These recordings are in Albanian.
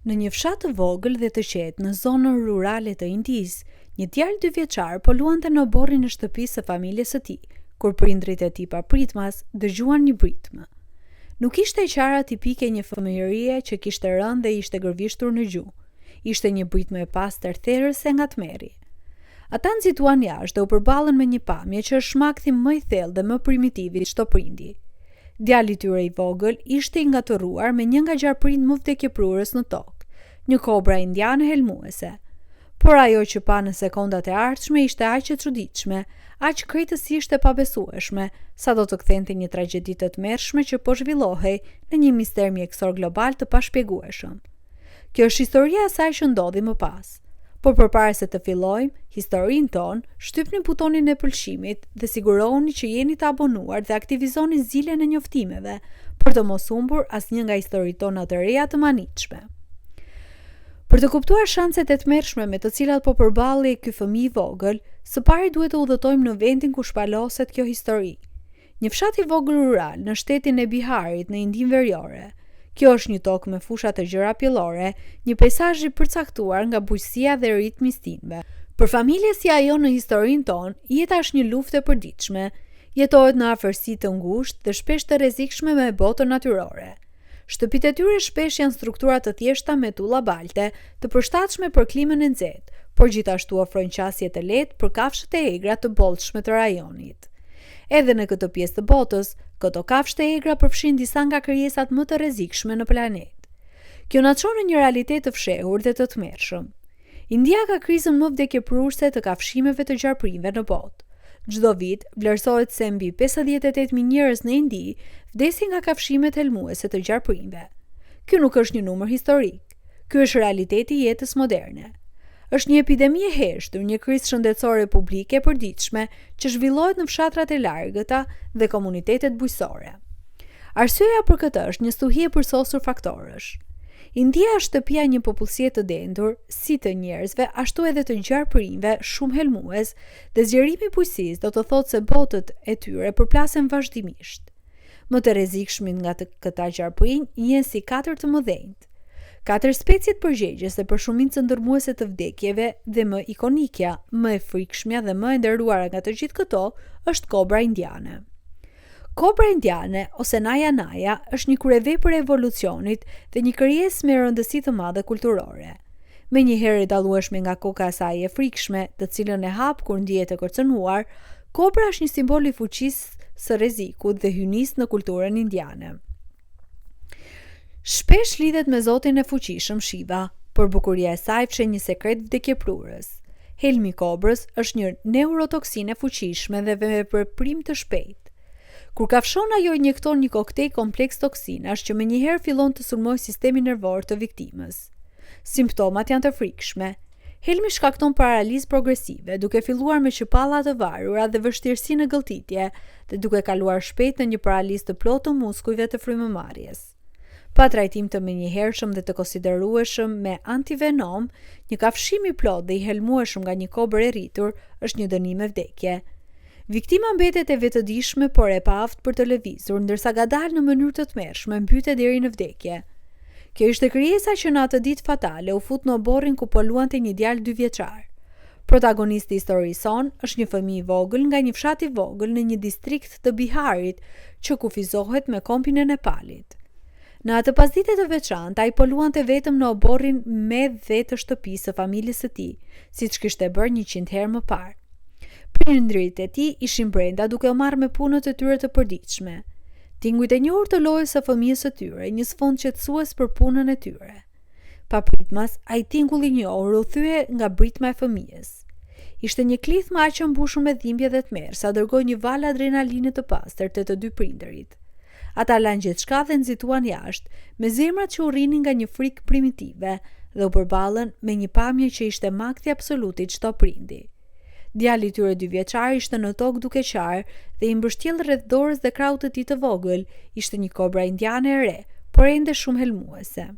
Në një fshat të vogël dhe të qetë në zonën rurale të Indisë, një djalë 2 vjeçar po luante në oborrin e shtëpisë së familjes së tij, kur prindrit e tij papritmas dëgjuan një britmë. Nuk ishte e qara tipike një fëmijërie që kishte rënë dhe ishte gërvishtur në gjuhë. Ishte një britmë e pastër therrëse nga tmerri. Ata nxituan jashtë dhe u përballën me një pamje që është shmakthi më i thellë dhe më primitiv i çdo prindi. Djali i tyre i vogël ishte i ngatëruar me një nga gjarprind më vdekjeprurës në tokë, një kobra indiane helmuese. Por ajo që pa në sekondat e ardhshme ishte aq e çuditshme, aq krejtësisht e pabesueshme, sa do të kthente një tragjedi të tmerrshme që po zhvillohej në një mister mjekësor global të pashpjegueshëm. Kjo është historia e asaj që ndodhi më pas. Por përpara se të fillojmë historinë tonë, shtypni butonin e pëlqimit dhe sigurohuni që jeni të abonuar dhe aktivizoni zilen e njoftimeve për të mos humbur asnjë nga historitë tona të reja të manitshme. Për të kuptuar shanset e tmerrshme me të cilat po përballej ky fëmijë i vogël, së pari duhet të udhëtojmë në vendin ku shpaloset kjo histori. Një fshat i vogël rural në shtetin e Biharit në Indinë Veriore. Kjo është një tokë me fusha të gjëra pjellore, një peizazh i përcaktuar nga bujqësia dhe ritmi i stinëve. Për familje si ajo në historinë tonë, jeta është një luftë e përditshme. Jetohet në afërsi të ngushtë dhe shpesh të rrezikshme me botën natyrore. Shtëpitë e tyre shpesh janë struktura të thjeshta me tulla balte, të përshtatshme për klimën e nxehtë, por gjithashtu ofrojnë qasje të lehtë për kafshët e egra të bollshme të rajonit. Edhe në këtë pjesë të botës, këto kafshë të egra përfshin disa nga krijesat më të rrezikshme në planet. Kjo na çon në një realitet të fshehur dhe të tmerrshëm. India ka krizën më vdekjepruese të kafshimeve të gjarprinjve në botë. Çdo vit vlerësohet se mbi 58.000 njerëz në Indi vdesin nga kafshimet helmuese të gjarprinjve. Ky nuk është një numër historik. Ky është realiteti i jetës moderne. Është një epidemi e heshtur, një krizë shëndetësore publike e përditshme që zhvillohet në fshatrat e largëta dhe komunitetet bujqësore. Arsyeja për këtë është një stuhi e përsosur faktorësh. India është shtëpia e një popullsie të dendur, si të njerëzve, ashtu edhe të gjarprinjve shumë helmues, dhe zgjerimi i bujqësisë do të thotë se botët e tyre përplasen vazhdimisht. Më të rrezikshmit nga këta gjarprinj janë si 4 të mëdhenjt. 4 speciet përgjegjëse për shumicën ndërmuese të vdekjeve dhe më ikonikja, më e frikshmja dhe më e nderuara nga të gjithë këto është kobra indiane. Kobra indiane ose naja naja është një kryevepër e evolucionit dhe një krijesë me rëndësi të madhe kulturore. Menjëherë e dallueshme nga koka e saj e frikshme, të cilën e hap kur ndihet e kërcënuar, kobra është një simbol i fuqisë së rrezikut dhe hyjnisë në kulturën indiane. Shpesh lidhet me zotin e fuqishëm Shiva, por bukuria e saj fshin një sekret vdekjeprurës. Helmi i kobrës është një neurotoksinë e fuqishme dhe me veprim të shpejtë. Kur kafshon ajo injekton një koktejl kompleks toksinash që menjëherë fillon të sulmojë sistemin nervor të viktimës. Simptomat janë të frikshme. Helmi shkakton paralizë progresive, duke filluar me shqipalla të varura dhe vështirësi në gëlltitje, dhe duke kaluar shpejt në një paralizë të plotë të muskujve të frymëmarrjes. Pa trajtim të menjëhershëm dhe të konsiderueshëm me antivenom, një kafshim i plot dhe i helmueshëm nga një kobër e rritur është një dënim me vdekje. Viktima mbetet e vetëdijshme por e paaft për të lëvizur, ndërsa gadal në mënyrë të tmerrshme mbytet deri në vdekje. Kjo ishte krijesa që në atë ditë fatale u fut në oborrin ku po luante një djalë 2 vjeçar. Protagonisti i historisë son është një fëmijë i vogël nga një fshat i vogël në një distrikt të Biharit që kufizohet me kompin e Nepalit. Në atë pasdite të veçantë, ai po luante vetëm në oborrin me dhe të shtëpisë së familjes së tij, siç kishte bërë 100 herë më parë. Prindrit e tij ishin brenda duke u marrë me punët e tyre të përditshme. Tingujt e njohur të lojës së fëmijës së tyre, një sfond qetësues për punën e tyre. Papritmas, ai tingull i njohur u thye nga britma e fëmijës. Ishte një klithmë aq e mbushur me dhimbje dhe tmerr, sa dërgoi një val adrenaline të pastër te të 2 prindërit. Ata lanë gjithçka dhe nxituan jashtë, me zemrat që u rrinin nga një frikë primitive dhe u përballën me një pamje që ishte makthi absolut i çdo prindi. Djali i tyre 2 vjeçar ishte në tokë duke qarë dhe i mbështjell rreth dorës dhe krahut të tij të vogël, ishte një kobra indiane e re, por ende shumë helmuese.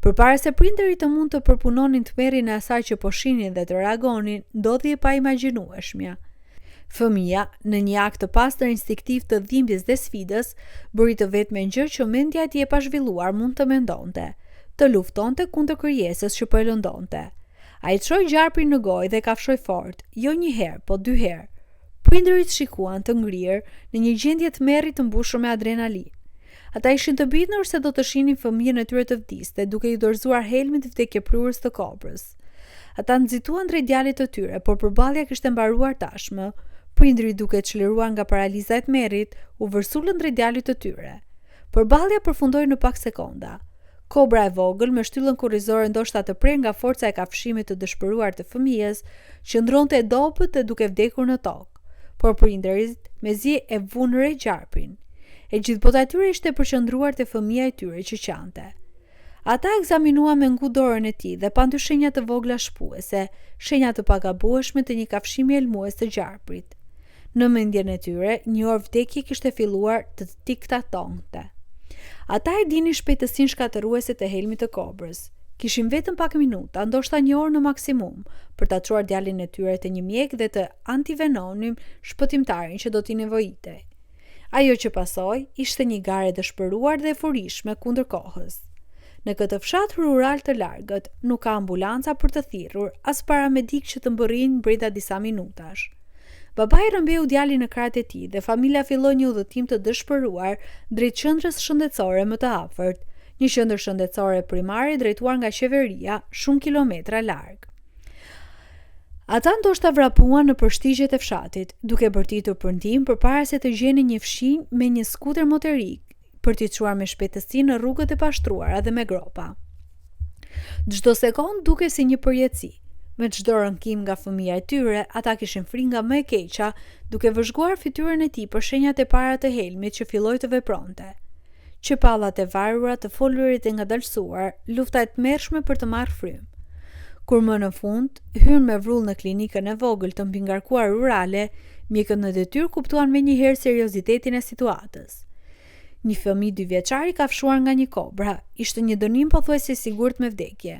Përpara se prindërit të mund të përpunonin tmerrin e asaj që po shihnin dhe të reagonin, ndodhi e paimagjinueshmja. Fëmia, në një akt të pastër instiktiv të dhimbjes dhe sfidës, bëri të vetmen gjë që mendja e tij e pazhvilluar mund të mendonte. të luftonte kundër krijesës që po e lëndonte. Ai çoi gjarprin në gojë dhe kafshoi fort, jo një herë, po 2 herë. Prindërit shikuan të ngrirë në një gjendje të merrit të mbushur me adrenalinë. Ata ishin të bindur se do të shihnin fëmijën e tyre të vdiste, duke i dorëzuar helmin të vdekjeprurës të kobrës. Ata nxituan drejt djalit të tyre, por përballja kishte mbaruar tashmë. Prindërit, duke çliruar nga paraliza e tmerrit, u vërsulën drejt djalit të tyre. Përballja përfundoi në pak sekonda. Kobra e vogël me shtyllën kurrizore ndoshta të prerë nga forca e kafshimit të dëshpëruar të fëmijës, qëndronte e dobët dhe duke vdekur në tokë, por prindërit mezi e vunë re gjarprin. E gjithë bota e tyre ishte përqendruar te fëmia e tyre që qante. Ata ekzaminuan me ngut dorën e tij dhe pandy shenja të vogla shpuese, shenja të pagabueshme të një kafshimi elmues të gjarprit. Në mendjen e tyre, një orë vdekje kishte filluar të tiktatonte. Ata e dinin shpejtësinë shkatëruese të helmit të kobrës. Kishin vetëm pak minuta, ndoshta 1 orë në maksimum, për ta çuar djalin e tyre te një mjek dhe të antivenonim shpëtimtarin që do t'i nevojitej. Ajo që pasoi ishte një garë e dëshpëruar dhe e furishme kundër kohës. Në këtë fshat rural të largët, nuk ka ambulanca për të thirrur, as paramedik që të mbërrijnë brenda disa minutash. Babai rëmbeu djalin në krahët e tij dhe familja filloi një udhëtim të dëshpëruar drejt qendrës shëndetësore më të afërt, një qendër shëndetësore primare drejtuar nga qeveria shumë kilometra larg. Ata ndoshta vrapuan në përshtigjet e fshatit, duke bërtitur për ndihmë përpara se të gjenin një fshinjë me një skuter motorik për t'i çuar me shpejtësi në rrugët e pashtruara dhe me gropa. Çdo sekond duke si një përjetësi. Me çdo rënkim nga fëmia e tyre, ata kishin frikë nga më e keqa, duke vëzhguar fytyrën e tij për shenjat e para të helmit që filloi të vepronte. Çepallat e varura, të folurit e ngadalësuar, lufta e tmerrshme për të marrë frym. Kur më në fund hyn me vrull në klinikën e vogël të mbingarkuar rurale, mjekët në detyrë kuptuan menjëherë seriozitetin e situatës. Një fëmijë 2 vjeçar i kafshuar nga një kobra ishte një dënim pothuajse i sigurt me vdekje.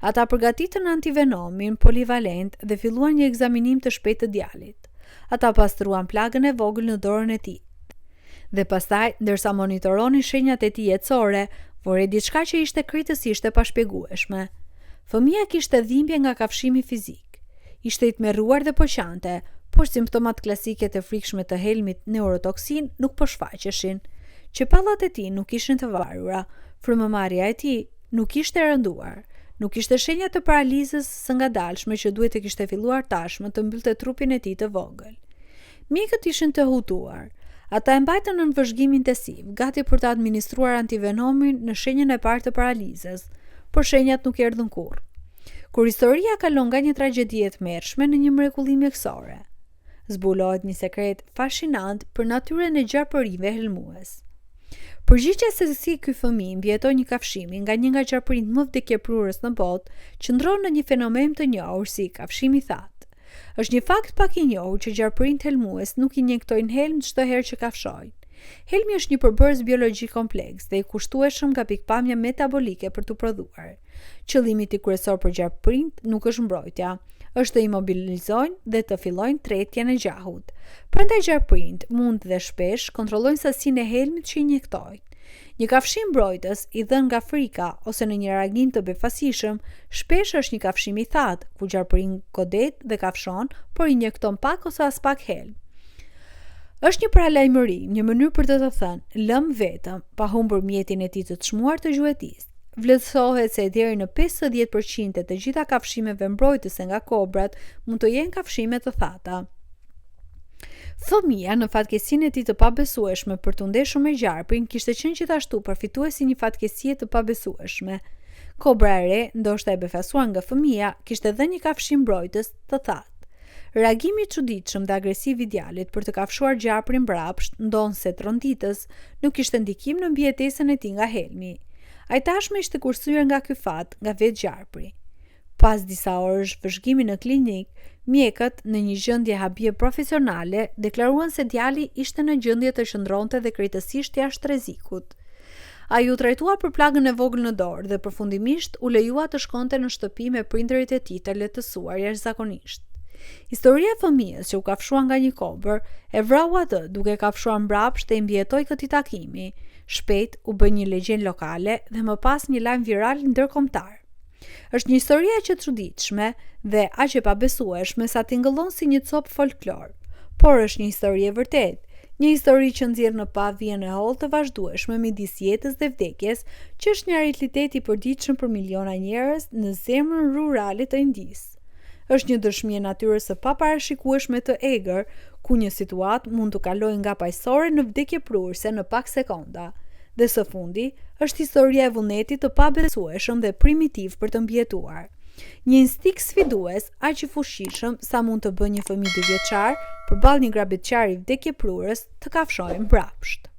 Ata përgatitën antivenomin polivalent dhe filluan një ekzaminim të shpejtë të djalit. Ata pastruan plagën e vogël në dorën e tij. Dhe pastaj, ndërsa monitoronin shenjat e tij jetësore, vore diçka që ishte krejtësisht e pashpjegueshme. Fëmia kishte dhimbje nga kafshimi fizik. Ishte i tmerruar dhe po qante, por simptomat klasike të frikshme të helmit neurotoksin nuk po shfaqeshin. Çepallat e tij nuk ishin të varura, frymëmarrja e tij nuk ishte rënduar. Nuk ishte shenja të paralizës së ngadalshme që duhet të kishte filluar tashmë të mbyllte trupin e tij të vogël. Mjekët ishin të hutuar. Ata e mbajtën në vëzhgim intensiv, gati për të administruar antivenomin në shenjën e parë të paralizës, por shenjat nuk erdhën kurrë. Kur historia kalon nga një tragjedi e tmerrshme në një mrekulli mjekësore, zbulohet një sekret fascinant për natyrën e gjarpërive helmues. Përgjigjja se si ky fëmijë mbijetoi një kafshimi nga një nga gjarpërinjtë më vdekjeprurës në botë qëndron në një fenomen të njohur si kafshimi i thatë. Është një fakt pak i njohur që gjarpërinjtë helmues nuk injektojnë helm çdo herë që kafshojnë. Helmi është një përbërës biologjik kompleks dhe i kushtueshëm nga pikpamja metabolike për t'u prodhuar. Qëllimi i kryesor për gjarpërinjtë nuk është mbrojtja, është të imobilizojnë dhe të fillojnë tretjen e gjahut. Prandaj gjarpërinjtë mund dhe shpesh kontrollojnë sasinë e helmit që injektojnë. Një kafshim mbrojtës i dhënë nga frika ose në një reagim të befasishëm, shpesh është një kafshim i thatë, ku gjarpërinj godet dhe kafshon, por injekton pak ose as pak helm. Është një paralajmëri, një mënyrë për të thënë, lëm vetëm, pa humbur mjetin e tij të çmuar të gjuetisë. Vlerësohet se deri në 50% të gjitha kafshimeve mbrojtëse nga kobrat mund të jenë kafshime të thata. Fëmia në fatkeqësinë e tij të pabesueshme për të ndeshur me gjarprin kishte qenë gjithashtu përfituesi një fatkeqësie të pabesueshme. Kobra e re, ndoshta e befasuar nga fëmia, kishte dhënë një kafshim mbrojtës të thatë. Reagimi i çuditshëm dhe agresiv i djalit për të kafshuar gjarprin mbrapsht, ndonse tronditës, nuk kishte ndikim në mbijetesën e tij nga helmi. Ai tashmë ishte kursyer nga ky fat, nga vetë gjarpri. Pas disa orësh vëzhgimi në klinik, mjekët në një gjendje habie profesionale deklaruan se djali ishte në gjendje të qëndronte dhe krejtësisht jashtë rrezikut. Ai u trajtua për plagën e vogël në dorë dhe përfundimisht u lejua të shkonte në shtëpi me prindërit e tij të lehtësuar jashtëzakonisht. Historia e fëmijës që u kafshua nga një kobër e vrau atë duke kafshuar mbrapsht dhe i mbijetoi këtij takimi. shpejt u bë një legjendë lokale dhe më pas një lajm viral ndërkombëtar. Është një histori aq e çuditshme dhe aq e pabesueshme sa tingëllon si një copë folklor, por është një histori e vërtetë, një histori që nxjerr në pa vijën e hollë të vazhdueshme midis jetës dhe vdekjes, që është një realitet i përditshëm për miliona njerëz në zemrën rurale të Indisë. Është një dëshmi e natyrës së paparashikueshme të egër, ku një situatë mund të kalojë nga paqësore në vdekje prurëse në pak sekonda. Dhe së fundi, është historia e vullnetit të pabesueshëm dhe primitiv për të mbijetuar. Një instinkt sfidues aq i fuqishëm sa mund të bëjë një fëmijë 2 vjeçar përballë një grabitqari vdekjeprurës të kafshojë mbrapsht.